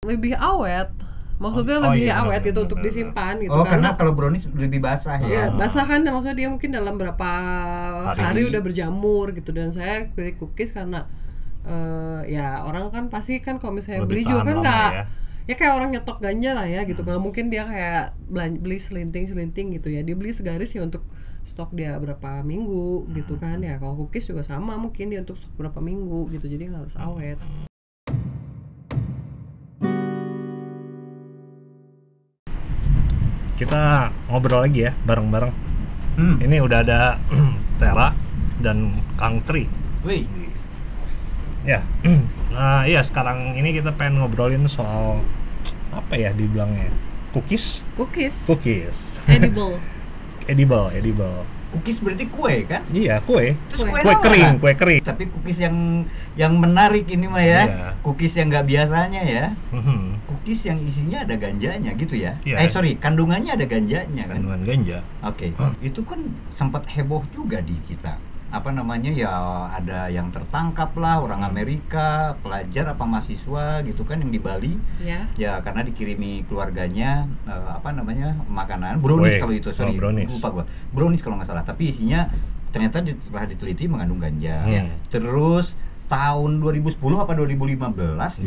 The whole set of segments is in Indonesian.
lebih awet. Maksudnya lebih awet gitu untuk disimpan gitu. Karena kalau brownies lebih basah ya. Basah kan, maksudnya dia mungkin dalam berapa hari udah berjamur gitu. Dan saya pilih cookies karena ya orang kan pasti kan kalau misalnya lebih beli juga kan nggak ya kayak orang nyetok ganja lah ya gitu. Nggak mungkin dia kayak beli selinting gitu ya. Dia beli segaris ya untuk stok dia berapa minggu gitu kan ya. Kalau cookies juga sama, mungkin dia untuk stok berapa minggu gitu. Jadi nggak harus awet. Kita ngobrol lagi ya bareng-bareng. Ini udah ada Tera dan Kang Tri. Wih. Ya. Nah, iya sekarang ini kita pengen ngobrolin soal apa ya dibilangnya? Cookies. Edible. Cookies berarti kue kan? Iya, kue. Terus kue kering. Tapi cookies yang menarik ini mah ya. Iya. Cookies yang nggak biasanya ya. Cookies yang isinya ada ganjanya gitu ya. Iya. Kandungannya ada ganjanya kan. Kandungan ganja. Oke. Itu kan sempat heboh juga di kita. Apa namanya ya, ada yang tertangkap lah orang Amerika, pelajar apa mahasiswa gitu kan yang di Bali. Ya karena dikirimi keluarganya makanan brownies kalau itu, lupa gua. Brownies kalau nggak salah, tapi isinya ternyata setelah diteliti mengandung ganja. Terus tahun 2010 apa 2015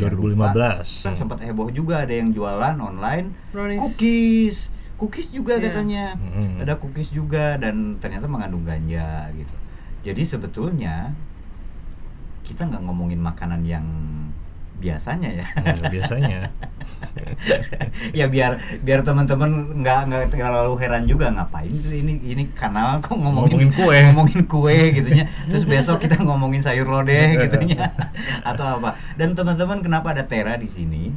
sempat heboh juga, ada yang jualan online brownies. Cookies juga katanya. Ada cookies juga dan ternyata mengandung ganja gitu. Jadi sebetulnya kita nggak ngomongin makanan yang biasanya ya. Biasanya. Ya biar teman-teman nggak terlalu heran juga, ngapain ini kanal kok ngomongin kue gitunya. Terus besok kita ngomongin sayur lodeh gitunya atau apa. Dan teman-teman, kenapa ada Tera di sini?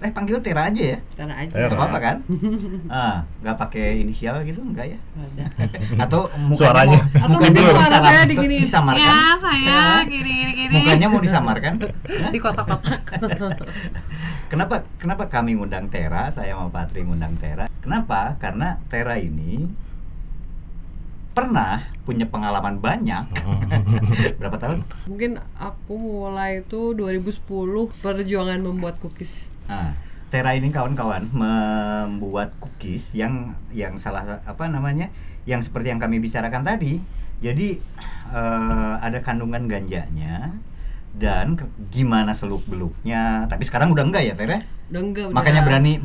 Panggil Tera aja ya. Tera aja. Gak apa-apa kan? Nggak pakai inisial gitu, enggak ya? Atau Atau suaranya. Atau mungkin suara saya digini. Disamarkan. Ya saya gini. Mukanya mau disamarkan? Di kotak-kotak. Kenapa kami ngundang Tera? Saya sama Patri ngundang Tera. Kenapa? Karena Tera ini pernah punya pengalaman banyak. Berapa tahun? Mungkin aku mulai itu 2010 perjuangan membuat cookies. Tera ini kawan-kawan membuat cookies yang salah yang seperti yang kami bicarakan tadi. Jadi ada kandungan ganjanya dan gimana seluk-beluknya. Tapi sekarang udah enggak ya, Tera? Udah enggak. Makanya berani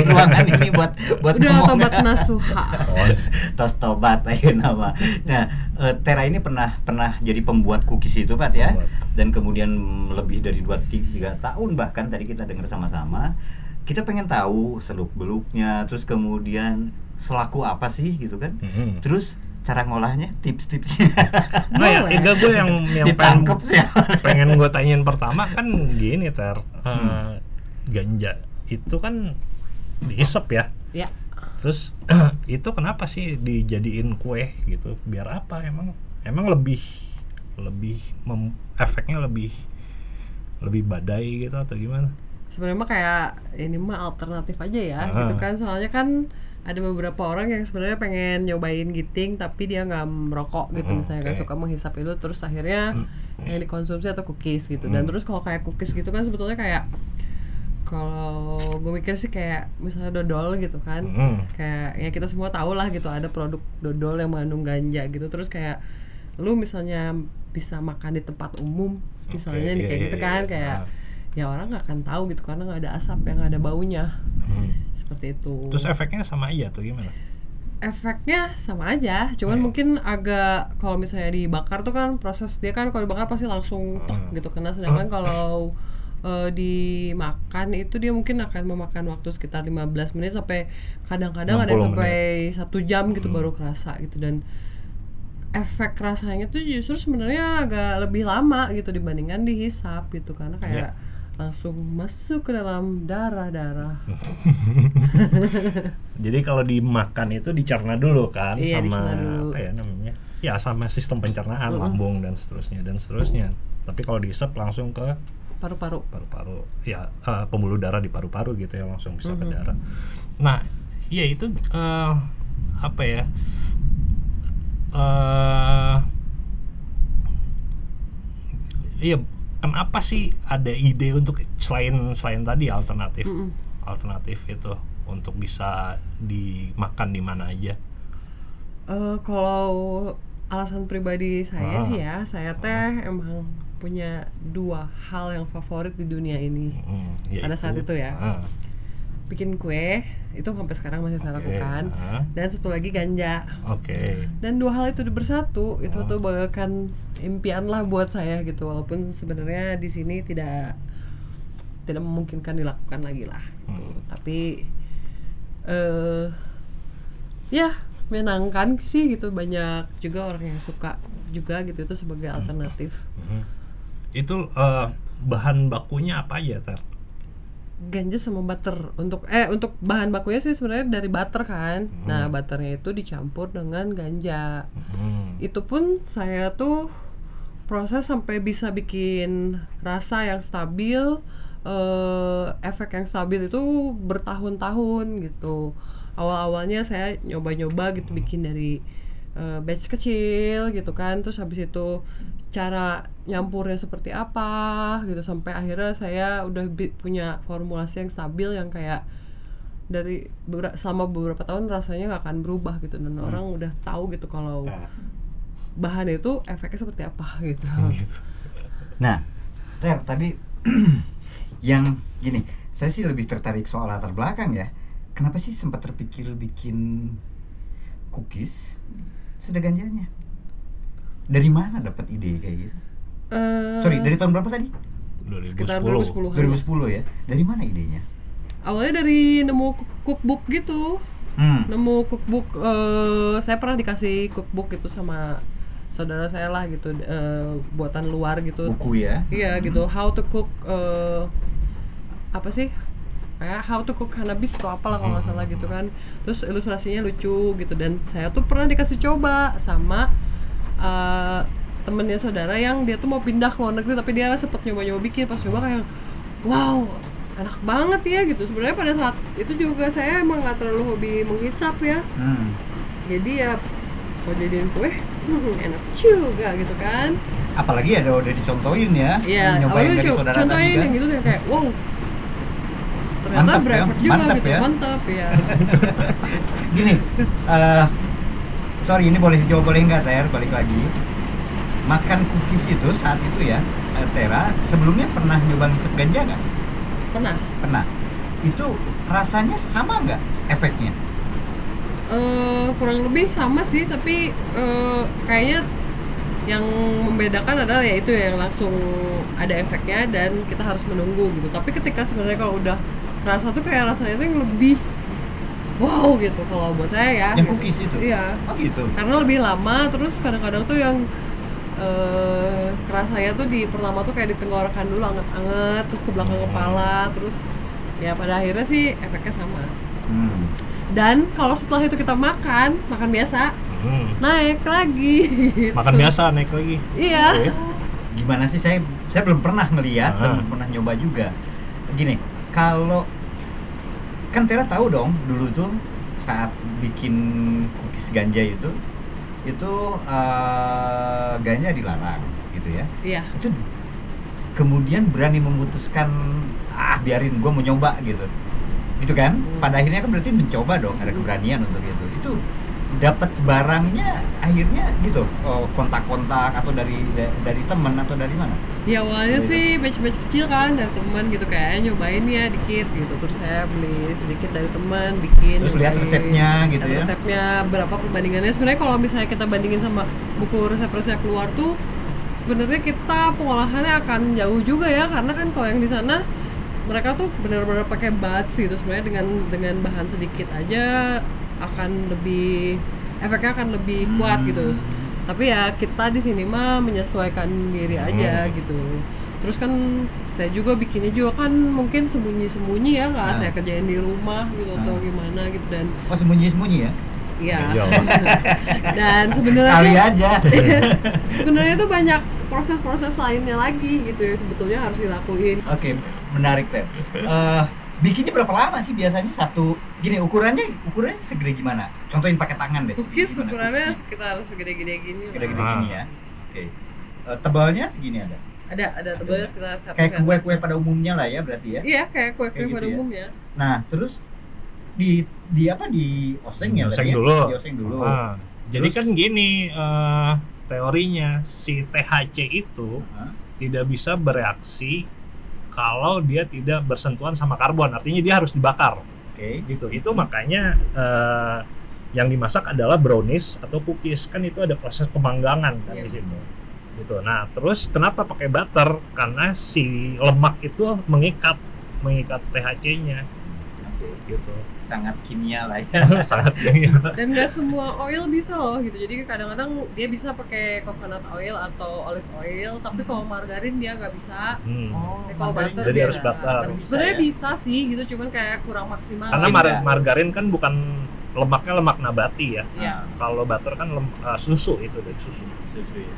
ruangan ini buat udah tobat nasuha. Tos tobat aja nama. Nah, Tera ini pernah jadi pembuat cookies itu, Pat ya. Dan kemudian lebih dari 2-3 tahun bahkan tadi kita dengar sama-sama. Kita pengen tahu seluk-beluknya, terus kemudian selaku apa sih gitu kan. Terus cara ngolahnya, tips-tipsnya. Nah ya, gue yang ditangkep sih. pengen gue tanyain pertama kan gini, ganja itu kan diisep ya. Ya. Terus itu kenapa sih dijadiin kue gitu? Biar apa emang efeknya lebih badai gitu atau gimana? Sebenarnya kayak ini mah alternatif aja ya gitu kan. Soalnya kan ada beberapa orang yang sebenarnya pengen nyobain giting tapi dia nggak merokok gitu, misalnya kan suka menghisap itu, terus akhirnya yang dikonsumsi atau cookies gitu. Dan terus kalau kayak cookies gitu kan sebetulnya kayak, kalau gue mikir sih kayak misalnya dodol gitu kan, kayak ya kita semua tahu lah gitu ada produk dodol yang mengandung ganja gitu. Terus kayak lu misalnya bisa makan di tempat umum misalnya kayak gitu kan, kayak ya orang nggak akan tahu gitu karena nggak ada asap, yang ada baunya. Seperti itu. Terus efeknya sama aja tuh gimana? Efeknya sama aja, cuman mungkin agak, kalau misalnya dibakar tuh kan proses dia kan kalau dibakar pasti langsung gitu kena, sedangkan kalau dimakan itu dia mungkin akan memakan waktu sekitar 15 menit sampai kadang-kadang ada sampai 1 jam gitu baru kerasa gitu. Dan efek rasanya tuh justru sebenarnya agak lebih lama gitu dibandingkan dihisap gitu, karena kayak langsung masuk ke dalam darah. Jadi kalau dimakan itu dicerna dulu kan, sama dulu. apa ya namanya? Ya sama sistem pencernaan, lambung dan seterusnya. Tapi kalau dihisap langsung ke paru-paru. Ya pembuluh darah di paru-paru gitu ya, langsung bisa ke darah. Nah, ya itu apa ya? Iya, kenapa sih ada ide untuk selain tadi alternatif itu untuk bisa dimakan di mana aja? Kalau alasan pribadi saya sih ya, saya teh emang punya 2 hal yang favorit di dunia ini pada saat itu ya. Bikin kue, itu sampai sekarang masih saya lakukan, dan satu lagi ganja. Dan 2 hal itu bersatu, itu tuh bagaikan impian lah buat saya gitu, walaupun sebenarnya di sini tidak memungkinkan dilakukan lagi lah gitu. Tapi ya menyenangkan sih gitu, banyak juga orang yang suka juga gitu itu sebagai alternatif. Itu bahan bakunya apa aja, Ter? Ganja sama butter. Untuk bahan bakunya sih sebenarnya dari butter kan. Nah, butternya itu dicampur dengan ganja. Itu pun saya tuh proses sampai bisa bikin rasa yang stabil, efek yang stabil itu bertahun-tahun gitu. Awal-awalnya saya nyoba-nyoba gitu, bikin dari batch kecil gitu kan, terus habis itu cara nyampurnya seperti apa gitu, sampai akhirnya saya udah punya formulasi yang stabil yang kayak dari selama beberapa tahun rasanya nggak akan berubah gitu, dan orang udah tahu gitu kalau bahan itu efeknya seperti apa gitu. Nah, tadi yang gini, saya sih lebih tertarik soal latar belakang ya. Kenapa sih sempat terpikir bikin cookies sudah ganjanya? Dari mana dapat ide kayak gitu? Sorry, dari tahun berapa tadi? 2010. Sekitar 2010. 2010 ya. Dari mana idenya? Awalnya dari nemu cookbook gitu. Nemu cookbook, saya pernah dikasih cookbook itu sama saudara saya lah gitu, buatan luar gitu. Buku ya? Iya gitu, how to cook apa sih? Kayak how to cook cannabis atau apalah kalau nggak salah gitu kan. Terus ilustrasinya lucu gitu, dan saya tuh pernah dikasih coba sama temennya saudara yang dia tuh mau pindah ke luar negeri, tapi dia sempet nyoba-nyoba bikin. Pas coba kayak wow, enak banget ya gitu. Sebenarnya pada saat itu juga saya emang nggak terlalu hobi menghisap ya. Jadi ya kalau jadiin kue enak juga gitu kan. Apalagi ada udah dicontohin ya. Iya, awalnya contohin yang gitu kayak wow, ternyata berefek juga mantap gitu, ya? mantap ya. Gini, sorry ini boleh dijawab boleh nggak, Ter? Balik lagi, makan cookies itu saat itu ya, Tera sebelumnya pernah nyoba ngisep ganja nggak? Pernah. Itu rasanya sama nggak efeknya? Kurang lebih sama sih, tapi kayaknya yang membedakan adalah ya itu yang langsung ada efeknya dan kita harus menunggu gitu. Tapi ketika sebenarnya kalau udah rasa tuh kayak rasanya tuh yang lebih wow gitu kalau buat saya ya. Yang gitu. cookies itu? Iya. Oh gitu? Karena lebih lama, terus kadang-kadang tuh yang rasanya tuh di pertama tuh kayak di tenggorokan dulu anget-anget, terus ke belakang kepala, terus ya pada akhirnya sih efeknya sama. Dan kalau setelah itu kita makan biasa, naik lagi gitu. Makan biasa naik lagi. Iya. Gimana sih, saya belum pernah ngeliat dan belum pernah nyoba juga. Gini, kalau kan Tera tahu dong dulu tuh saat bikin cookies ganja itu ganja dilarang gitu ya. Iya. Itu kemudian berani memutuskan biarin gue mau nyoba gitu kan. Pada akhirnya kan berarti mencoba dong, ada keberanian untuk itu dapat barangnya akhirnya gitu, kontak-kontak atau dari teman atau dari mana? Ya awalnya sih batch kecil kan dari teman gitu, kayak nyobain ya dikit gitu, terus saya beli sedikit dari teman bikin. Terus lihat resepnya gitu ya? Resepnya berapa perbandingannya. Sebenarnya kalau misalnya kita bandingin sama buku resep-resep luar tuh sebenarnya kita pengolahannya akan jauh juga ya, karena kan kalau yang di sana mereka tuh benar-benar pakai buds gitu. Sebenarnya dengan bahan sedikit aja akan lebih efeknya akan lebih kuat gitu. Tapi ya kita di sini mah menyesuaikan diri aja gitu. Terus kan saya juga bikinnya juga kan mungkin sembunyi-sembunyi ya, nggak saya kerjain di rumah gitu atau gimana gitu. Dan sembunyi-sembunyi ya? Iya. Dan sebenarnya kali tuh, aja. sebenarnya tuh banyak proses-proses lainnya lagi gitu ya sebetulnya harus dilakuin. Oke, menarik Ter. Bikinnya berapa lama sih biasanya satu? Gini, ukurannya segede gimana? Contohin pakai tangan deh. Cookies ukurannya sekitar segede-gede gini. Segede-gede gini ya. Oke. Tebalnya segini ada? Ada tebalnya sekitar 1 kayak kue-kue pada umumnya lah ya berarti ya. Iya, kayak kue-kue gitu pada ya. umumnya. Nah, terus di oseng ya Oseng berarti dulu. ya? Di oseng dulu. Jadi kan gini teorinya, si THC itu tidak bisa bereaksi kalau dia tidak bersentuhan sama karbon, artinya dia harus dibakar. Gitu. Itu makanya yang dimasak adalah brownies atau cookies, kan itu ada proses pemanggangan kan di situ. Gitu. Nah, terus kenapa pakai butter? Karena si lemak itu mengikat THC-nya. Gitu. Sangat kimia lah ya. Sangat kimia. Dan nggak semua oil bisa loh gitu. Jadi kadang-kadang dia bisa pakai coconut oil atau olive oil, tapi kalau margarin dia nggak bisa. Kalau butter jadi dia harus butter. Sebenarnya bisa sih gitu, cuman kayak kurang maksimal. Karena margarin kan bukan lemaknya lemak nabati ya. Kalau butter kan susu itu dari susu ya.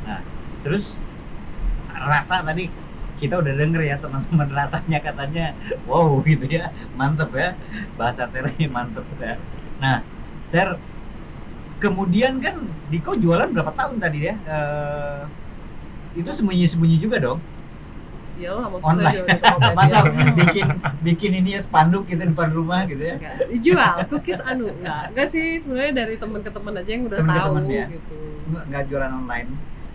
Nah, terus rasa tadi kita udah denger ya teman-teman, rasanya katanya wow gitu ya, mantep ya, bahasa Ternya mantep ya. Nah, Ter, kemudian kan Diko jualan berapa tahun tadi ya? Itu sembunyi-sembunyi juga dong? Iyalah, online. Masa bikin ini ya spanduk gitu depan rumah gitu ya? Dijual cookies enggak sih, sebenarnya dari teman ke teman aja yang udah tahu ya? gitu. Enggak jualan online.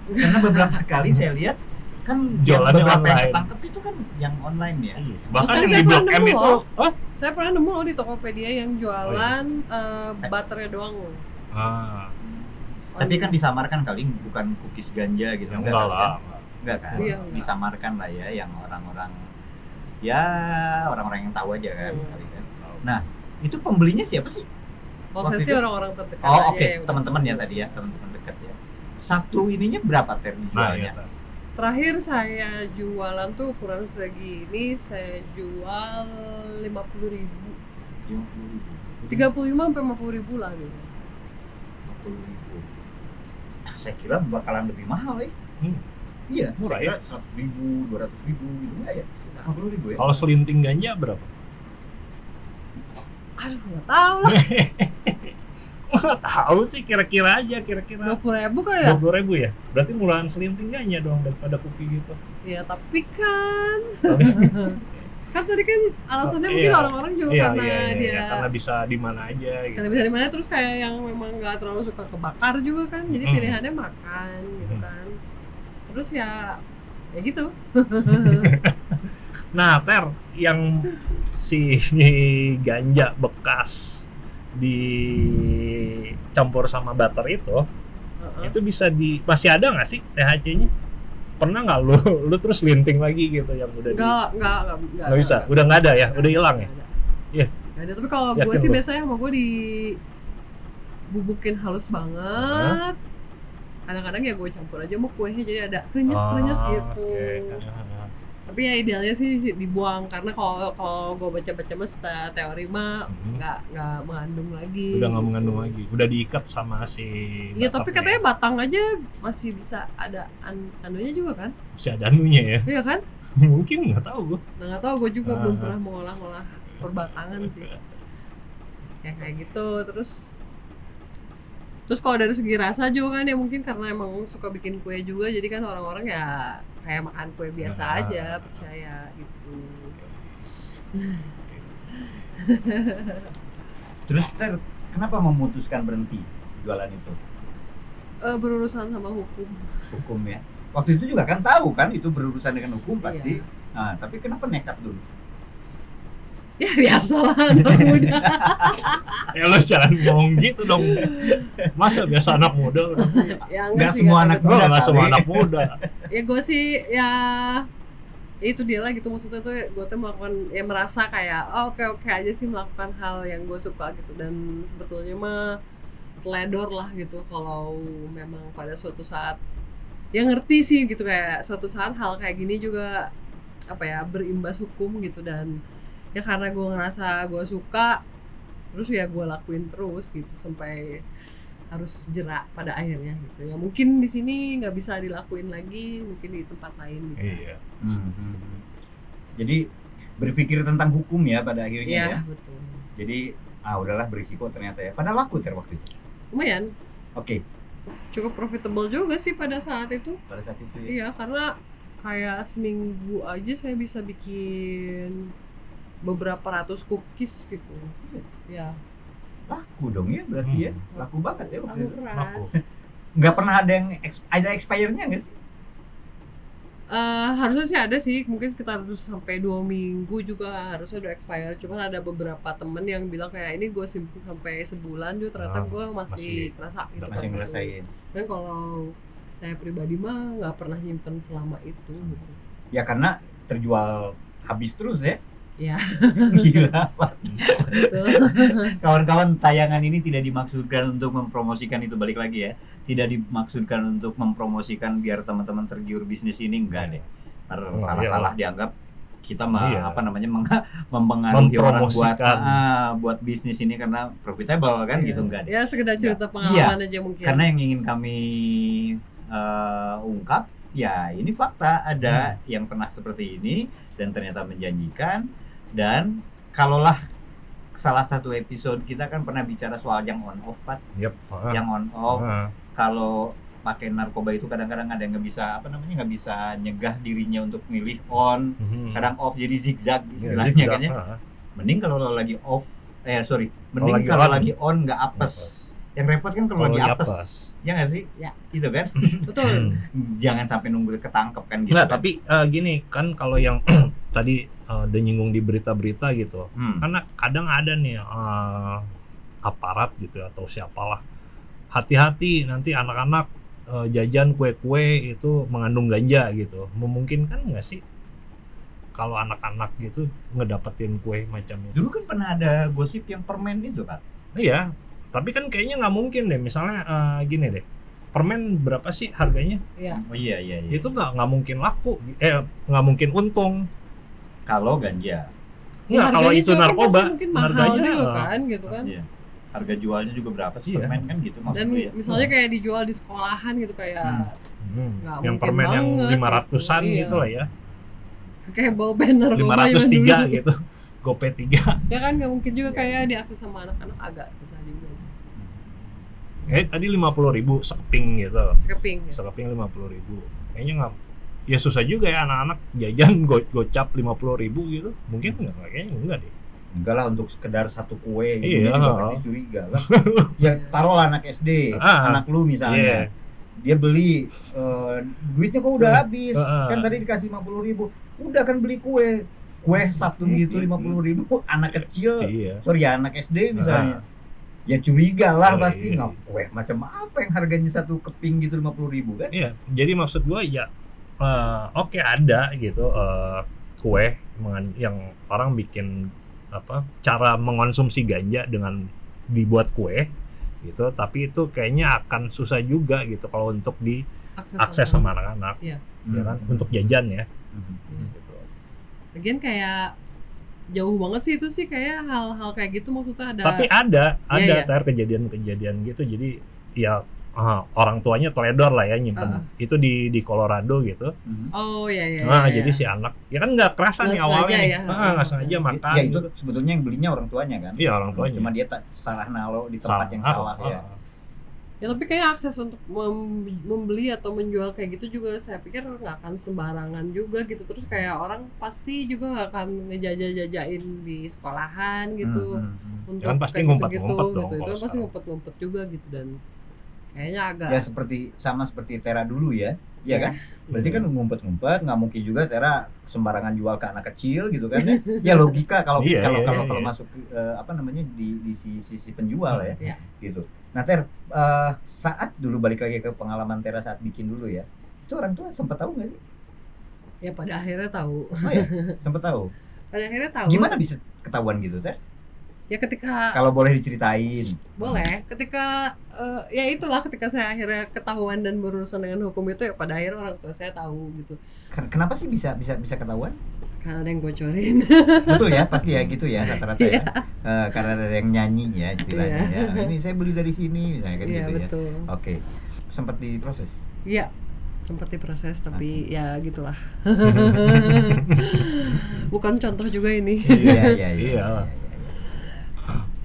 Karena beberapa kali saya lihat kan jualannya beberapa online. yang ketangkep itu kan yang online ya. Bahkan yang di Blok M itu, saya pernah nemu di Tokopedia yang jualan butternya doang. Tapi kan disamarkan kali, bukan cookies ganja gitu. Enggak lah. Enggak kan? Disamarkan lah ya, yang orang-orang yang tahu aja kan kali kan. Nah, itu pembelinya siapa sih? Kalau saya sih orang-orang terdekat aja. Oke. Teman-teman ya tadi ya, teman-teman dekat ya. Satu ininya berapa Ter dijualnya? Terakhir saya jualan tuh ukuran segini, saya jual 50.000. 35 sampai 50.000 lah gitu. 50.000. Saya kira bakalan lebih mahal ya. Iya, murah ya. 100.000, 200.000 gitu enggak ya? 50.000 ya. Kalau selinting ganja berapa? Aduh, nggak tahu lah. Nggak tahu sih, kira-kira aja, kira-kira 20.000 kali ya? 20.000 ya? Berarti murahan selinting ganja dong daripada kopi gitu. Ya tapi kan kan tadi kan alasannya mungkin orang-orang juga karena dia karena bisa di mana aja gitu. Karena bisa di mana, terus kayak yang memang nggak terlalu suka kebakar juga kan, jadi pilihannya makan gitu kan. Terus ya gitu. Nah, Ter, yang si ganja bekas dicampur sama butter itu bisa masih ada nggak sih THC-nya? Pernah nggak lu terus linting lagi gitu yang udah nggak bisa, udah nggak ada ya, udah hilang ya? Iya. Nggak ada, tapi kalau gue sih biasanya sama gue dibubukin halus banget. Kadang-kadang ya gue campur aja mau kuenya, jadi ada krenyes gitu. Tapi ya idealnya sih dibuang, karena kalau gue baca-baca teori mah nggak mengandung lagi. Udah nggak mengandung lagi, udah diikat sama si. Iya, tapi katanya batang aja masih bisa ada anunya juga kan? Masih ada anunya ya? Iya kan? Mungkin, nggak tahu gue. Nah, nggak tahu, gue juga belum pernah mengolah perbatangan sih. Kayak gitu. Terus kalau dari segi rasa juga kan ya mungkin karena emang suka bikin kue juga, jadi kan orang-orang ya kayak makan kue biasa aja, percaya gitu. Terus kenapa memutuskan berhenti jualan itu? Berurusan sama hukum. Hukum ya. Waktu itu juga kan tahu kan itu berurusan dengan hukum pasti. Iya. Nah, tapi kenapa nekat dulu? Ya biasalah anak muda. Ya lo jangan ngomong gitu dong. Masa biasa anak muda udah. Ya enggak semua anak muda, enggak semua anak muda. Ya gue sih ya itu dia lah gitu, maksudnya tuh gue tuh melakukan ya merasa kayak oke aja sih melakukan hal yang gue suka gitu, dan sebetulnya mah teledor lah gitu kalau memang pada suatu saat ya ngerti sih gitu, kayak suatu saat hal kayak gini juga berimbas hukum gitu, dan ya karena gue ngerasa gue suka terus ya gue lakuin terus gitu sampai harus jerak pada akhirnya gitu. Ya mungkin di sini nggak bisa dilakuin lagi, mungkin di tempat lain bisa. Iya. Jadi berpikir tentang hukum ya pada akhirnya ya. Iya, betul. Jadi udahlah berisiko ternyata ya. Padahal laku waktu itu. Lumayan. Oke. Cukup profitable juga sih pada saat itu. Pada saat itu ya. Iya, karena kayak seminggu aja saya bisa bikin beberapa ratus cookies gitu. Ya. Laku dong ya berarti ya. Laku banget ya waktu itu. Laku. Nggak pernah ada yang ada expire-nya nggak sih? Harusnya sih ada sih, mungkin sekitar sampai 2 minggu juga harusnya udah expire. Cuma ada beberapa temen yang bilang kayak ini gue simpen sampai sebulan juga ternyata gue masih kerasa gitu. Masih ngerasain. Dan kalau saya pribadi mah nggak pernah nyimpen selama itu. Gitu. Ya karena terjual habis terus ya. Ya. Gila. Kawan-kawan, tayangan ini tidak dimaksudkan untuk mempromosikan itu, balik lagi ya. Tidak dimaksudkan untuk mempromosikan biar teman-teman tergiur bisnis ini, enggak deh. Salah-salah dianggap kita mempengaruhi orang buat bisnis ini karena profitable kan gitu, enggak deh. Ya sekedar cerita pengalaman aja mungkin. Karena yang ingin kami ungkap ya ini fakta, ada yang pernah seperti ini dan ternyata menjanjikan. Dan kalaulah salah satu episode kita kan pernah bicara soal yang on off, Pak. Yang on off. Kalau pakai narkoba itu kadang-kadang ada yang nggak bisa nyegah dirinya untuk milih on, kadang off, jadi zigzag istilahnya kan ya. Mending kalau lagi off, mending kalau lagi on nggak apes. Yang repot kan kalau lagi apes. Ya nggak sih? Ya. Itu kan? Betul. Jangan sampai nunggu ketangkep kan gitu. Nggak, kan? tapi gini kan, kalau yang tadi udah nyinggung di berita-berita gitu, karena kadang ada nih aparat gitu atau siapalah, hati-hati nanti anak-anak jajan kue-kue itu mengandung ganja gitu. Memungkinkan nggak sih kalau anak-anak gitu ngedapetin kue macam itu? Dulu kan pernah ada gosip yang permen itu, Pak. Iya, tapi kan kayaknya nggak mungkin deh. Misalnya gini deh, permen berapa sih harganya? Iya. Oh iya. Itu nggak mungkin laku, nggak mungkin untung. Kalau ganja. Nggak, kalau itu narkoba, mungkin mahal juga kan, gitu kan. Iya. Harga jualnya juga berapa sih permen kan gitu maksudnya. Dan misalnya kayak dijual di sekolahan gitu kayak yang permen yang 500-an gitu lah ya. Kayak ball banner 503 gitu. Gope 3. Ya kan nggak mungkin juga kayak diakses sama anak-anak, agak susah juga. Tadi 50.000 sekeping gitu. Sekeping 50.000. Kayaknya nggak, ya susah juga ya anak-anak jajan gocap 50.000 gitu. Mungkin kayaknya enggak deh. Enggak lah, untuk sekedar satu kue iya, juga pasti curiga lah. Ya taruhlah anak SD, anak lu misalnya, dia beli duitnya kok udah habis, kan tadi dikasih 50.000, udah kan beli kue satu gitu 50.000, anak kecil, anak SD misalnya, ya curiga lah pasti, nggak kue macam apa yang harganya satu keping gitu 50.000 kan? Iya, jadi maksud gua ya oke, ada gitu kue yang orang bikin cara mengonsumsi ganja dengan dibuat kue gitu, tapi itu kayaknya akan susah juga gitu kalau untuk diakses sama anak-anak, ya kan, untuk jajan ya. Gitu. Lagian kayak jauh banget sih itu sih, kayak hal-hal kayak gitu maksudnya ada. Tapi ada kejadian-kejadian gitu, jadi ya orang tuanya teledor lah ya nyimpen itu di Colorado gitu. Oh iya. Jadi si anak ya kan nggak kerasa nih awalnya, nggak sengaja makan. Ya itu sebetulnya yang belinya orang tuanya kan. Iya, orang tuanya. Cuma dia salah naruh di tempat yang salah ya. Ya tapi kayak akses untuk membeli atau menjual kayak gitu juga saya pikir nggak akan sembarangan juga gitu. Terus kayak orang pasti juga nggak akan ngejajain di sekolahan gitu. Untuk kan pasti ngumpet-ngumpet dong. Itu pasti ngumpet-ngumpet juga gitu, dan kayaknya agak ya seperti Tera dulu ya kan, berarti kan ngumpet-ngumpet, nggak mungkin juga Tera sembarangan jual ke anak kecil gitu kan ya logika kalau masuk di sisi penjual ya gitu. Nah saat dulu balik lagi ke pengalaman Tera saat bikin dulu ya, itu orang tua sempat tahu nggak sih? Ya pada akhirnya tahu. Oh ya, sempat tahu. Pada akhirnya tahu. Gimana bisa ketahuan gitu Ter? Ya ketika, kalau boleh diceritain. Boleh. Ketika ya itulah, ketika saya akhirnya ketahuan dan berurusan dengan hukum itu, ya pada akhirnya orang tua saya tahu gitu. Kenapa sih bisa ketahuan? Karena ada yang bocorin. Betul ya, pasti ya gitu ya rata-rata ya. Karena ada yang nyanyi ya istilahnya ya. Ini saya beli dari sini misalnya kan gitu betul. Ya. Oke. Sempat diproses? Iya. Sempat diproses, tapi ya gitulah. Bukan contoh juga ini. Iya.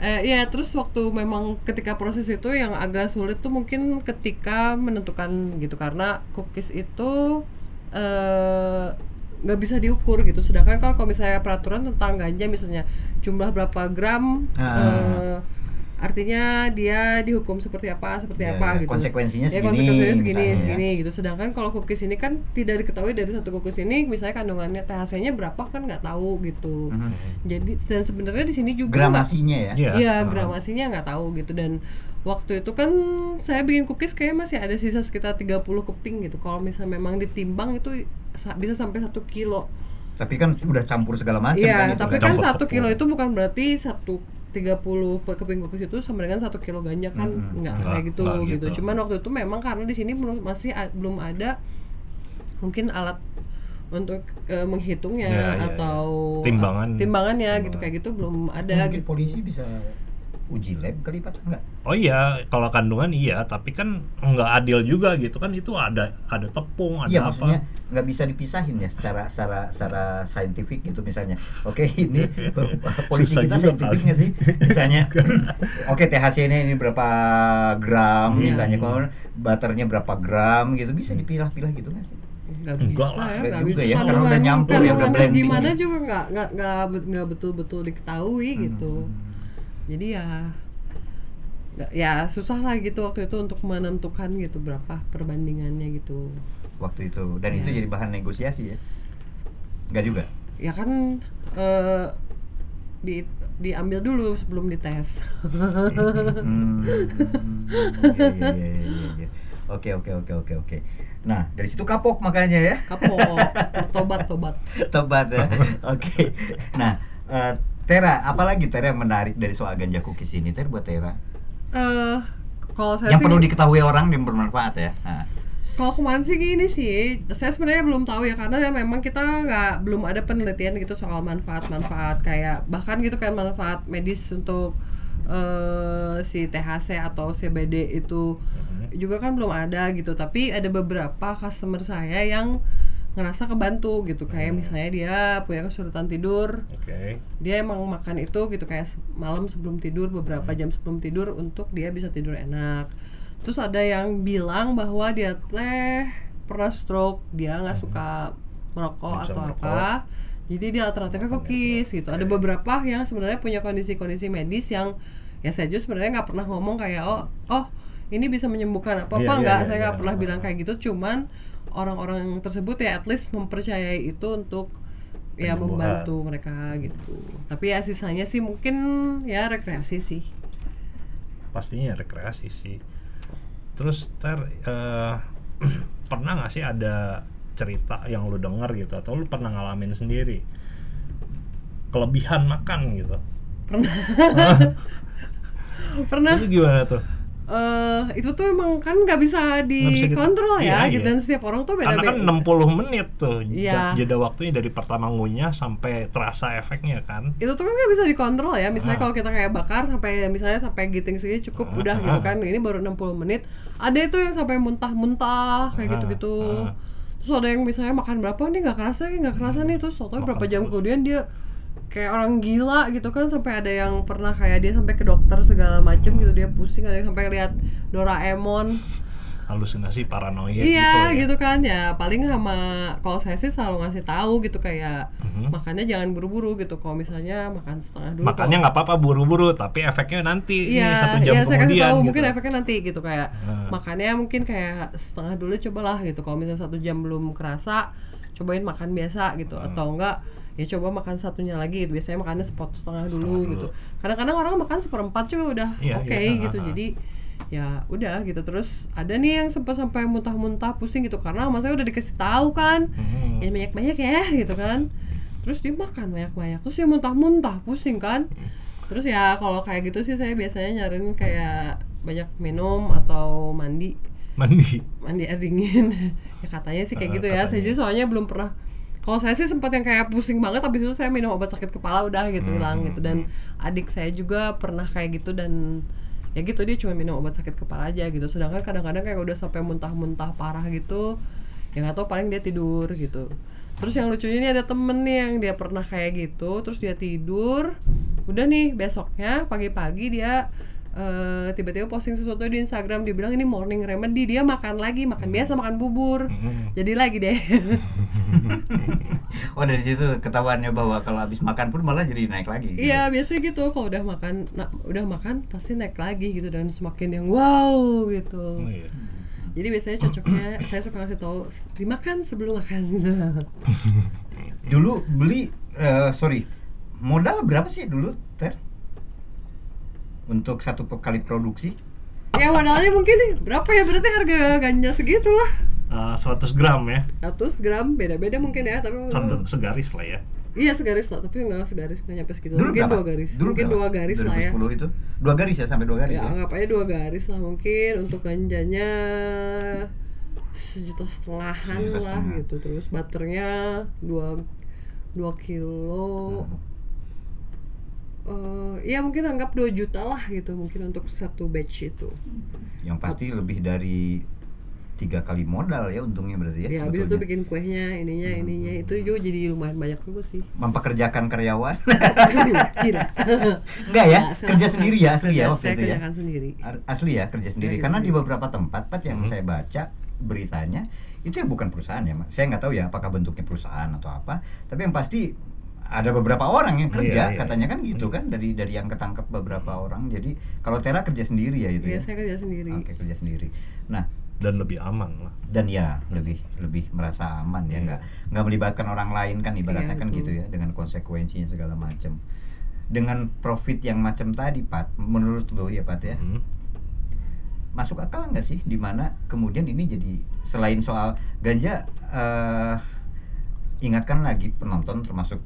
Ya terus waktu memang ketika proses itu yang agak sulit tuh mungkin ketika menentukan gitu, karena cookies itu nggak bisa diukur gitu. Sedangkan kalau misalnya peraturan tentang ganja misalnya jumlah berapa gram, artinya dia dihukum seperti apa gitu. Konsekuensinya segini. Konsekuensinya segini gitu. Sedangkan kalau cookies ini kan tidak diketahui dari satu cookies ini misalnya kandungannya THC-nya berapa kan nggak tahu gitu. Jadi dan sebenarnya di sini juga gramasinya gramasinya nggak tahu gitu. Dan waktu itu kan saya bikin cookies kayak masih ada sisa sekitar 30 keping gitu. Kalau misalnya memang ditimbang itu bisa sampai 1 kilo. Tapi kan udah campur segala macam kan itu. Tapi kan 1 kilo itu bukan berarti 30 keping cookies itu sama dengan 1 kilo ganja kan, nggak kayak gitu. Cuman waktu itu memang karena di sini belum ada mungkin alat untuk menghitungnya atau timbangannya gitu kayak gitu belum ada. Mungkin polisi bisa uji lab kali Pak, enggak? Oh iya, kalau kandungan iya, tapi kan nggak adil juga gitu kan, itu ada tepung, ada apa. Maksudnya nggak bisa dipisahin ya secara saintifik gitu misalnya. Oke, ini polisi kita saintifiknya sih misalnya. Oke, THC ini berapa gram misalnya, kalau butternya berapa gram gitu, bisa dipilah-pilah gitu nggak sih? Nggak bisa ya, karena udah nyampur ya, udah blending. Gimana juga nggak betul-betul diketahui gitu. Jadi ya susah lah gitu waktu itu untuk menentukan gitu berapa perbandingannya gitu waktu itu. Dan itu jadi bahan negosiasi ya? Enggak juga? Ya kan diambil dulu sebelum dites. Oke. Nah, dari situ kapok makanya ya? Kapok, tobat ya. Oke. Nah, Tera, apalagi Tera yang menarik dari soal ganja cookies ini, Tera buat Tera? Kalau saya yang perlu diketahui orang dan bermanfaat ya. Kalau kemarin sih gini sih, saya sebenarnya belum tahu ya karena memang kita belum ada penelitian gitu soal manfaat kayak bahkan gitu kan manfaat medis untuk si THC atau CBD itu juga kan belum ada gitu. Tapi ada beberapa customer saya yang ngerasa kebantu gitu, kayak misalnya dia punya kesulitan tidur, dia emang makan itu gitu kayak malam sebelum tidur, beberapa jam sebelum tidur untuk dia bisa tidur enak. Terus ada yang bilang bahwa dia pernah stroke, dia nggak suka merokok atau apa, jadi dia alternatifnya cookies gitu. Ada beberapa yang sebenarnya punya kondisi-kondisi medis yang ya saya juga sebenarnya nggak pernah ngomong kayak oh ini bisa menyembuhkan apa saya nggak pernah bilang kayak gitu, cuman orang-orang tersebut ya at least mempercayai itu untuk ya membantu mereka gitu. Tapi ya sisanya sih mungkin ya rekreasi sih. Pastinya rekreasi sih. Terus pernah nggak sih ada cerita yang lu dengar gitu atau lu pernah ngalamin sendiri kelebihan makan gitu? Pernah. Itu gimana tuh? Itu tuh emang kan nggak bisa dikontrol ya, gitu. Dan setiap orang tuh beda-beda. Karena kan 60 menit tuh jeda waktunya dari pertama ngunyah sampai terasa efeknya kan. Itu tuh kan nggak bisa dikontrol ya. Misalnya kalau kita kayak bakar sampai giting segini cukup udah gitu kan. Ini baru 60 menit. Ada itu yang sampai muntah-muntah kayak gitu-gitu. Terus ada yang misalnya makan berapa nih nggak kerasa nih, terus total berapa jam kemudian dia kayak orang gila gitu kan, sampai ada yang pernah kayak dia sampai ke dokter segala macem gitu, dia pusing, ada yang sampai lihat Doraemon, halusinasi paranoid gitu kan ya. Paling kalau saya sih selalu ngasih tahu gitu kayak makannya jangan buru-buru gitu. Kalau misalnya makan setengah dulu, makannya nggak apa-apa buru-buru tapi efeknya nanti 1 jam saya kemudian tahu, gitu. mungkin efeknya nanti gitu kayak makannya mungkin kayak setengah dulu cobalah gitu. Kalau misalnya 1 jam belum kerasa, cobain makan biasa gitu, atau enggak ya coba makan satunya lagi gitu. Biasanya makannya setengah dulu gitu. Kadang-kadang orang makan 1/4 juga udah oke gitu. Jadi ya udah gitu. Terus ada nih yang sampai muntah-muntah pusing gitu karena sama saya udah dikasih tahu kan ya banyak-banyak ya gitu kan. Terus dia makan banyak-banyak, terus dia muntah-muntah pusing kan. Terus ya kalau kayak gitu sih saya biasanya nyariin kayak banyak minum atau mandi air dingin. Ya katanya sih kayak gitu ya. Saya juga soalnya belum pernah. Kalau saya sih sempat yang kayak pusing banget, habis itu saya minum obat sakit kepala udah gitu hilang gitu. Dan adik saya juga pernah kayak gitu dan ya gitu, dia cuma minum obat sakit kepala aja gitu. Sedangkan kadang-kadang kayak udah sampai muntah-muntah parah gitu, ya nggak tahu, paling dia tidur gitu. Terus yang lucunya ini ada temen nih yang dia pernah kayak gitu, terus dia tidur, udah nih besoknya pagi-pagi dia tiba-tiba posting sesuatu di Instagram, dia bilang ini morning remedy, dia makan lagi, makan biasa, makan bubur, jadi lagi deh. Oh, dari situ ketahuannya bahwa kalau habis makan pun malah jadi naik lagi. Iya, biasanya gitu. Kalau udah makan pasti naik lagi gitu, dan semakin yang wow gitu. Jadi biasanya cocoknya saya suka ngasih tahu dimakan sebelum makan. Dulu beli modal berapa sih dulu, Ter? Untuk satu kali produksi? Ya modalnya mungkin nih, berapa ya, berarti harga ganja segitulah. 100 gram ya. 100 gram, beda-beda mungkin ya, tapi segaris lah ya. Iya segaris lah, tapi nggak segaris, nggak nyampe segitu. Dulu mungkin berapa? 2 garis. Dulu mungkin berapa? 2 garis 2010 lah ya. 2010 itu 2 garis ya, sampai 2 garis ya? Anggap aja 2 garis lah mungkin. Untuk ganjanya 1,5 jutaan lah gitu. Terus butternya 2 kilo. Ya mungkin anggap 2 juta lah gitu mungkin untuk satu batch itu. Yang pasti lebih dari 3 kali modal ya untungnya berarti ya. Ya habis itu bikin kuehnya, ininya itu juga jadi lumayan banyak juga sih. Mempekerjakan karyawan. Kira. Enggak ya, kerja sendiri ya asli ya waktu saya itu ya. kerjakan sendiri. Asli ya, kerja sendiri. Karena di beberapa tempat yang saya baca beritanya itu ya bukan perusahaan ya, saya nggak tahu ya apakah bentuknya perusahaan atau apa, tapi yang pasti ada beberapa orang yang kerja, katanya kan gitu kan, dari yang ketangkep beberapa orang. Jadi kalau Tera kerja sendiri ya itu ya? Iya, saya kerja sendiri. Oke, kerja sendiri. Nah, dan lebih aman lah. Dan ya lebih merasa aman ya, nggak melibatkan orang lain kan ibaratnya kan gitu ya, dengan konsekuensinya segala macam. Dengan profit yang macam tadi, Pat, menurut lo ya Pat ya, masuk akal nggak sih dimana kemudian ini jadi selain soal ganja, ingatkan lagi penonton termasuk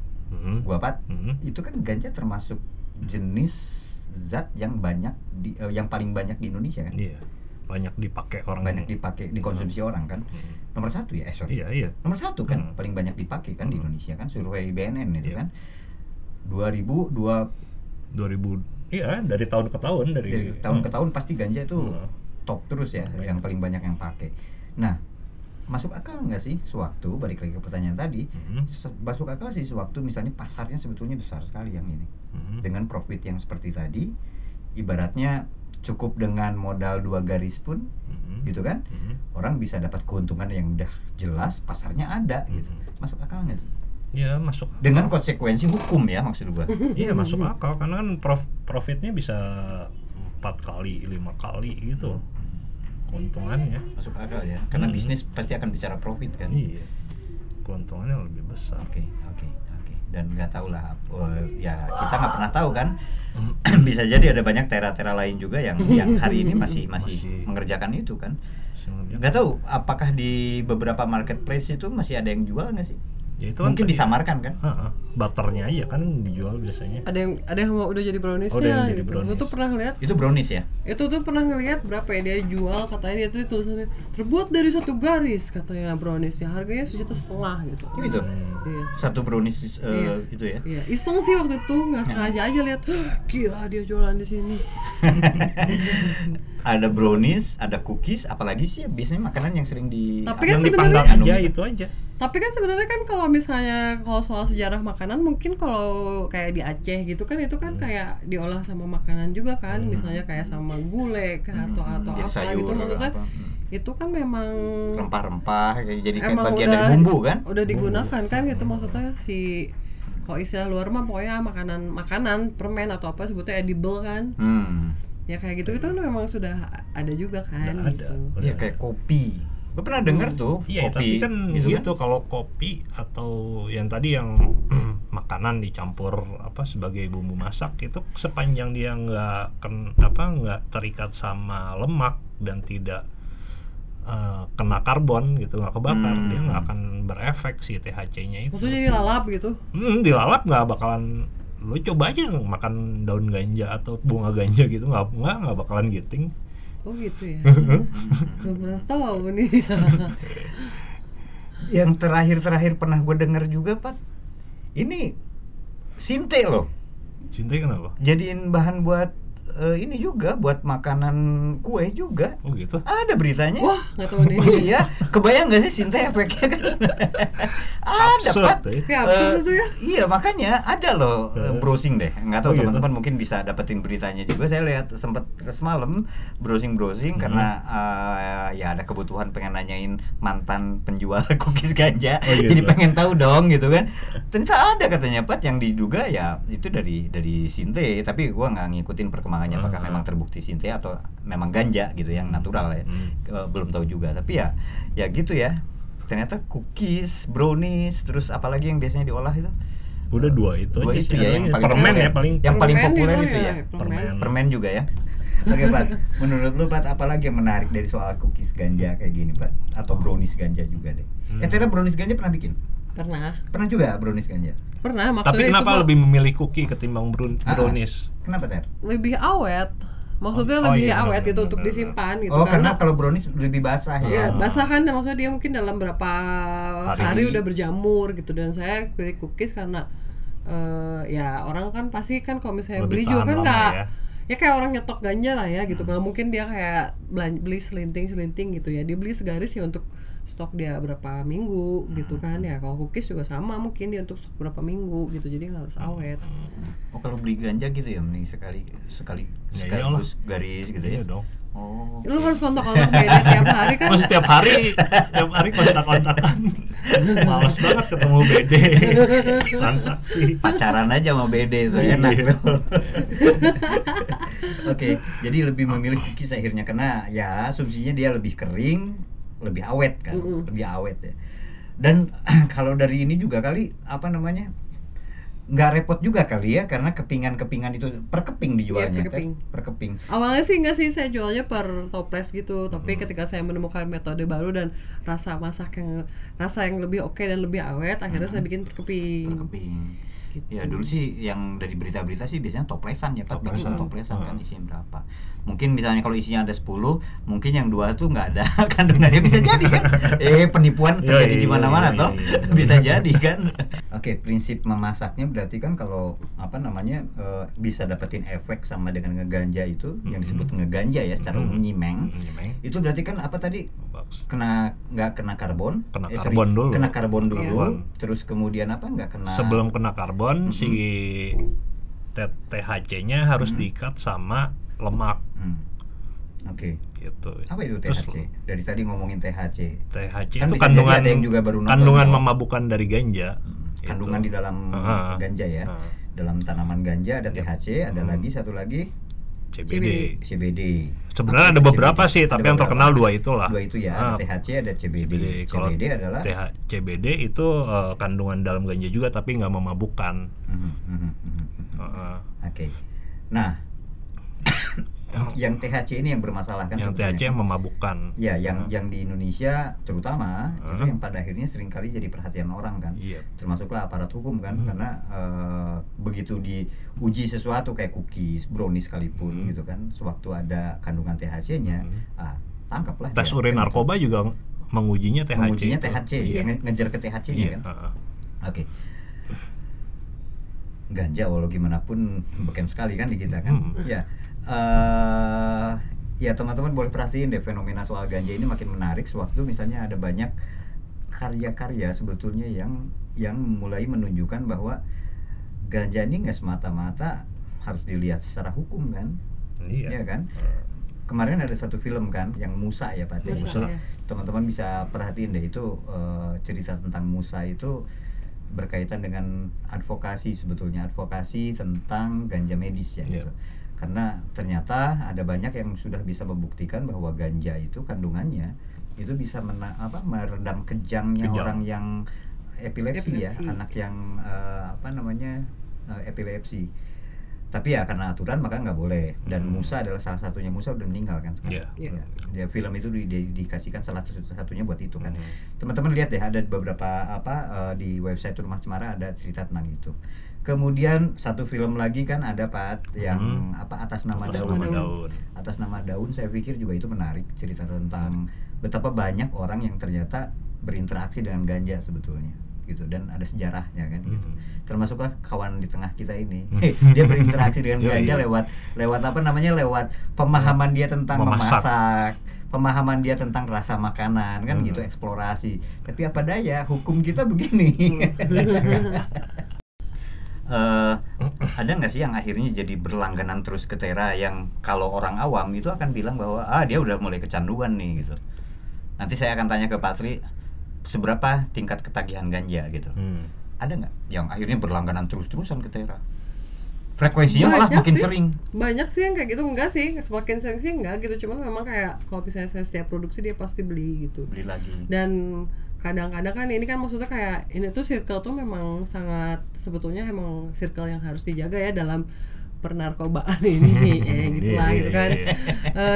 gua Pat, itu kan ganja termasuk jenis zat yang banyak yang paling banyak di Indonesia kan? Iya. Banyak dipakai orang, banyak dipakai, dikonsumsi orang kan. Nomor 1 ya, Iya. Nomor 1 kan, paling banyak dipakai kan di Indonesia kan, survei BNN itu kan. 2000 iya, dari tahun ke tahun, dari tahun ke tahun pasti ganja itu top terus ya, yang paling banyak yang pakai. Nah, masuk akal nggak sih sewaktu, balik lagi ke pertanyaan tadi, masuk akal sih sewaktu misalnya pasarnya sebetulnya besar sekali yang ini, dengan profit yang seperti tadi, ibaratnya cukup dengan modal 2 garis pun, gitu kan, orang bisa dapat keuntungan yang udah jelas, pasarnya ada, gitu. Masuk akal nggak sih? Ya masuk akal. Dengan konsekuensi hukum ya maksud gua. Iya masuk akal, karena kan profitnya bisa 4 kali, 5 kali gitu keuntungannya. Masuk akal ya, karena bisnis pasti akan bicara profit kan. Iya, keuntungannya lebih besar. Oke. Dan nggak tahu lah, ya kita nggak pernah tahu kan. Bisa jadi ada banyak tera-tera lain juga yang hari ini masih mengerjakan itu kan. Nggak tahu apakah di beberapa marketplace itu masih ada yang jual nggak sih? Ya, itu mungkin kan disamarkan kan? Butternya aja kan dijual biasanya. Ada yang mau udah jadi browniesnya gitu. Itu tuh pernah ngeliat? Itu brownies ya? Itu tuh pernah ngeliat berapa ya dia jual, katanya dia tuh tulisannya terbuat dari 1 garis katanya browniesnya, harganya 1,5 juta gitu. Gitu. Iya. Satu brownies itu ya? Iya. Iseng sih waktu itu, nggak sengaja aja lihat, gila dia jualan di sini. Ada brownies, ada cookies, apalagi sih biasanya makanan yang sering Tapi kan yang dipanggang aja itu aja. Tapi kan sebenarnya kan kalau misalnya soal sejarah makanan, mungkin kalau kayak di Aceh gitu kan, itu kan kayak diolah sama makanan juga kan, misalnya kayak sama gulai atau apa gitu, maksudnya itu kan memang rempah-rempah, jadi kayak bagian dari bumbu kan? Udah digunakan kan gitu, maksudnya si kalau istilah luar mah pokoknya makanan permen atau apa sebutnya edible kan. Ya kayak gitu itu kan memang sudah ada juga kan. Ada. Ya kayak kopi. Gue pernah dengar tuh iya, kopi. Tapi kan gitu kan? Kalau kopi atau yang tadi yang makanan dicampur sebagai bumbu masak, itu sepanjang dia nggak terikat sama lemak dan tidak kena karbon gitu, nggak kebakar, dia nggak akan berefek si THC-nya itu. Maksudnya dilalap gitu? Dilalap nggak bakalan. Lo coba aja makan daun ganja atau bunga ganja gitu, nggak bakalan giting. Oh gitu ya. Belum pernah tahu nih. Yang terakhir pernah gue dengar juga, Pat, ini sinte loh. Sinte kenapa? Jadiin bahan buat ini juga buat makanan kue juga. Oh gitu. Ada beritanya. Wah, nggak tahu nih. Iya, kebayang nggak sih Sinta efeknya kan? Ada Pat. Ya absurd itu ya. Iya, makanya ada loh, browsing deh. Nggak tahu gitu. teman-teman mungkin bisa dapetin beritanya juga. Saya lihat sempat semalam browsing karena ya ada kebutuhan pengen nanyain mantan penjual cookies ganja. Oh, gitu. Jadi pengen tahu dong gitu kan. Ternyata ada katanya Pat yang diduga ya itu dari Sinte, tapi gua nggak ngikutin perkembangannya apakah memang terbukti Sinte atau memang ganja gitu yang natural ya. Belum tahu juga, tapi ya gitu ya. Ternyata cookies, brownies, terus apalagi yang biasanya diolah itu? Udah dua itu Dua aja itu sih. ya yang paling permen populer. ya paling. Yang paling Permen populer itu itu ya, ya. Permen juga ya. Oke Pat, menurut lu Pat apa lagi yang menarik dari soal cookies ganja kayak gini Pat? Atau brownies ganja juga deh. Tera brownies ganja pernah bikin? Pernah juga brownies ganja? Pernah, maksudnya Tapi kenapa itu lebih memilih cookie ketimbang brownies? Kenapa Ter? lebih awet. Maksudnya lebih iya, awet benar, gitu benar, untuk benar. disimpan gitu. Karena kalau brownies lebih basah ya. Ya, basah kan, maksudnya dia mungkin dalam berapa hari udah berjamur gitu. Dan saya pilih cookies karena ya orang kan pasti kan kalau misalnya Lebih beli juga tahan kan lama nggak ya. kayak orang nyetok ganja lah ya gitu. Nggak mungkin dia kayak beli selinting gitu ya. Dia beli segaris ya untuk stok dia berapa minggu gitu kan ya. Kalau cookies juga sama, mungkin dia untuk stok berapa minggu gitu. Jadi nggak harus awet. Oh kalau beli ganja gitu ya mending sekaligus garis gitu ya. Iya dong. Oh. Lu harus kontak-kontak beda tiap hari kan. Mas tiap hari kontak-kontakan. Males banget ketemu BD. Transaksi. Pacaran aja sama BD itu enak tuh. Oke, jadi lebih memilih cookies akhirnya karena ya asumsinya dia lebih kering, lebih awet kan, lebih awet ya. Dan kalau dari ini juga kali apa namanya? Nggak repot juga kali ya karena kepingan itu per keping dijualnya. Iya, per keping. Awalnya sih enggak sih, saya jualnya per toples gitu, tapi ketika saya menemukan metode baru dan rasa yang lebih oke dan lebih awet, akhirnya saya bikin per keping. Per keping. Gitu. Ya dulu sih yang dari berita-berita sih biasanya toplesan ya Pak, bikin toplesan kan isinya berapa. Mungkin misalnya kalau isinya ada 10, mungkin yang 2 tuh nggak ada kandungannya, bisa jadi kan. Penipuan terjadi di mana-mana toh. Bisa jadi kan. Oke, prinsip memasaknya berarti kan kalau apa namanya bisa dapetin efek sama dengan ngeganja itu yang disebut ngeganja ya secara umum nyimeng. Itu berarti kan apa tadi? Nggak kena karbon. Kena karbon dulu. Terus kemudian apa? Nggak kena. Sebelum kena karbon si THC-nya harus diikat sama lemak. Oke. Gitu. Apa itu THC? Terus, dari tadi ngomongin THC. THC kan itu kandungan yang juga baru kandungan memabukkan dari ganja. Kandungan di dalam ganja ya. Dalam tanaman ganja ada THC, ada lagi satu lagi CBD. Sebenarnya ada beberapa sih, tapi yang terkenal dua itulah. Dua itu ya, ada THC, ada CBD. CBD adalah CBD itu kandungan dalam ganja juga tapi nggak memabukkan. Oke. Nah, yang THC ini yang bermasalah kan? Yang sebetulnya. THC yang memabukkan. Ya, yang di Indonesia terutama itu yang pada akhirnya seringkali jadi perhatian orang kan, termasuklah aparat hukum kan, karena begitu diuji sesuatu kayak cookies, brownies sekalipun gitu kan, sewaktu ada kandungan THC-nya, tangkaplah. Tes urin narkoba juga mengujinya THC. Mengujinya THC, ngejar ke THC-nya kan. Oke. Ganja walau gimana pun beken sekali kan di kita kan. Ya teman-teman boleh perhatiin deh fenomena soal ganja ini makin menarik sewaktu misalnya ada banyak karya-karya sebetulnya yang mulai menunjukkan bahwa ganja ini nggak semata-mata harus dilihat secara hukum kan, ya kan. Kemarin ada satu film kan yang Musa ya Pak. Musa. Teman-teman bisa perhatiin deh itu cerita tentang Musa itu berkaitan dengan advokasi sebetulnya, advokasi tentang ganja medis ya gitu. Karena ternyata ada banyak yang sudah bisa membuktikan bahwa ganja itu kandungannya itu bisa meredam kejangnya orang yang epilepsi ya, anak yang epilepsi. Tapi ya karena aturan maka nggak boleh. Dan Musa adalah salah satunya. Musa udah meninggal kan sekarang. Ya, film itu dikasihkan salah satunya buat itu kan. Teman-teman lihat deh ada beberapa di website Rumah Cemara ada cerita tentang itu. Kemudian satu film lagi kan ada Pak yang Atas Nama Daun. Atas Nama Daun saya pikir juga itu menarik, cerita tentang betapa banyak orang yang ternyata berinteraksi dengan ganja sebetulnya. gitu dan ada sejarahnya kan gitu. Termasuklah kawan di tengah kita ini. Dia berinteraksi dengan ganja lewat apa namanya, lewat pemahaman dia tentang memasak, pemahaman dia tentang rasa makanan kan gitu, eksplorasi. Tapi apa daya, hukum kita begini. Ada nggak sih yang akhirnya jadi berlangganan terus ke Tera, yang kalau orang awam itu akan bilang bahwa dia udah mulai kecanduan nih gitu. Nanti saya akan tanya ke Patri seberapa tingkat ketagihan ganja gitu. Ada nggak yang akhirnya berlangganan terus-terusan ke Tera? Frekuensinya malah makin sering. Banyak sih yang kayak gitu. Enggak sih, semakin sering sih enggak gitu. Cuman memang kayak kalau misalnya saya setiap produksi dia pasti beli gitu. Beli lagi. Dan kadang-kadang kan ini kan maksudnya kayak ini tuh circle tuh memang sangat, sebetulnya emang circle yang harus dijaga ya dalam pernarkobaan ini gitulah gitu kan.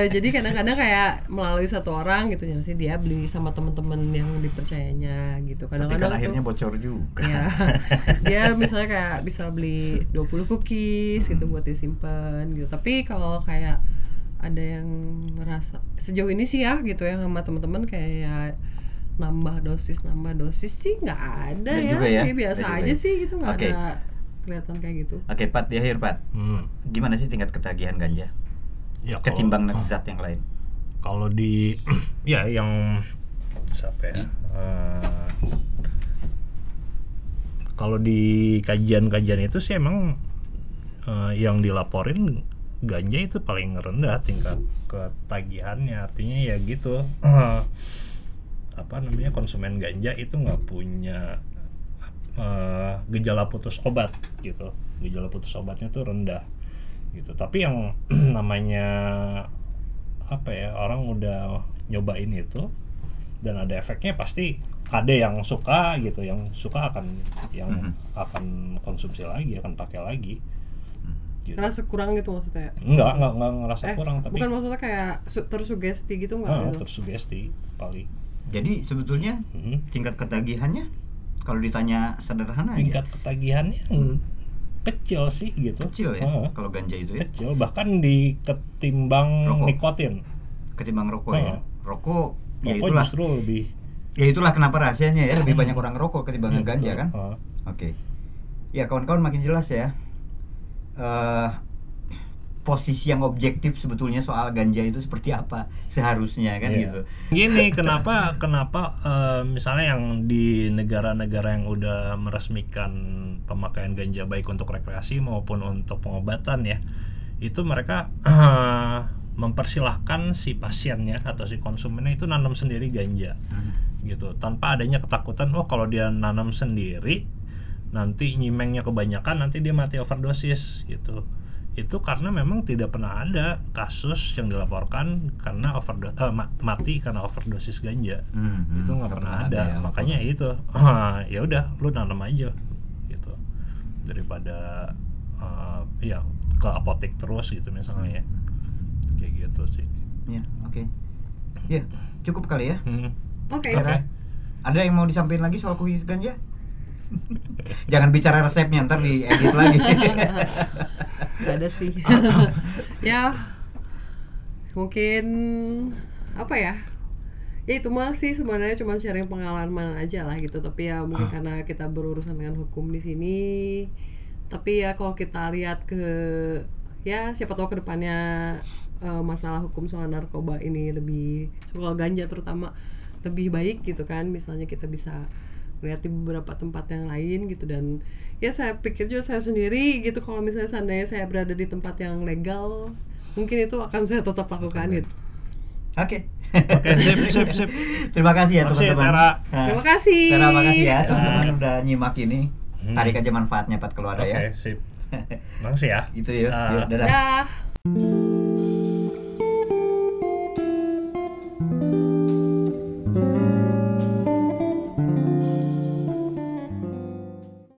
Jadi kadang-kadang kayak melalui satu orang gitu ya sih dia beli sama teman-teman yang dipercayanya gitu. Kadang-kadang tapi kan akhirnya bocor juga. Ya, dia misalnya kayak bisa beli 20 cookies gitu buat disimpan gitu. Tapi kalau kayak ada yang ngerasa sejauh ini sih ya gitu ya sama teman-teman kayak nambah dosis sih nggak ada ya. Biasa aja sih gitu, nggak ada kelihatan kayak gitu. Oke, Pat, di akhir Pat, gimana sih tingkat ketagihan ganja ya, ketimbang zat yang lain? Kalau di ya yang siapa ya, kalau di kajian-kajian itu sih emang yang dilaporin ganja itu paling rendah tingkat ketagihannya. Artinya ya gitu, apa namanya, konsumen ganja itu nggak punya gejala putus obat gitu. Gejala putus obatnya tuh rendah gitu. Tapi yang namanya apa ya, orang udah nyobain itu dan ada efeknya, pasti ada yang suka gitu, yang suka akan akan konsumsi lagi, akan pakai lagi gitu. Ngerasa kurang gitu maksudnya? Enggak ngerasa kurang, tapi bukan maksudnya kayak tersugesti gitu nggak? Tersugesti paling. Jadi sebetulnya tingkat ketagihannya kalau ditanya sederhana tingkat ketagihannya kecil sih gitu. Kecil ya kalau ganja itu ya? Kecil, bahkan ketimbang nikotin. Ketimbang rokok ya? Rokok ya itulah justru lebih. Ya itulah kenapa rahasianya ya, lebih banyak orang rokok ketimbang ganja kan? Oke. Ya kawan-kawan makin jelas ya. Posisi yang objektif sebetulnya soal ganja itu seperti apa seharusnya kan gitu. Gini, kenapa misalnya yang di negara-negara yang udah meresmikan pemakaian ganja baik untuk rekreasi maupun untuk pengobatan ya, itu mereka mempersilahkan si pasiennya atau si konsumennya itu nanam sendiri ganja gitu, tanpa adanya ketakutan kalau dia nanam sendiri nanti nyimengnya kebanyakan, nanti dia mati overdosis gitu. Itu karena memang tidak pernah ada kasus yang dilaporkan karena mati karena overdosis ganja. Itu nggak pernah ada. Makanya itu ya udah lu nanam aja gitu, daripada ya ke apotek terus gitu misalnya ya, kayak gitu sih. Ya oke. Ya cukup kali ya. Oke. Ada yang mau disampaikan lagi soal kuis ganja? Jangan bicara resepnya, ntar diedit lagi. Gak ada sih. Ya mungkin apa ya, ya itu mah sih sebenarnya cuma sharing pengalaman aja lah gitu. Tapi ya mungkin karena kita berurusan dengan hukum di sini, tapi ya kalau kita lihat ke ya siapa tahu kedepannya masalah hukum soal narkoba ini lebih, soal ganja terutama, lebih baik gitu kan. Misalnya kita bisa lihat di beberapa tempat yang lain gitu. Dan ya saya pikir juga saya sendiri gitu, kalau misalnya seandainya saya berada di tempat yang legal, mungkin itu akan saya tetap lakukan gitu. Oke, sip. Terima kasih ya teman-teman. Terima kasih. Terima kasih ya teman-teman udah nyimak ini. Tarik aja manfaatnya Pat kalau ada ya. Oke, sip. Makasih ya. Itu ya. Dadah.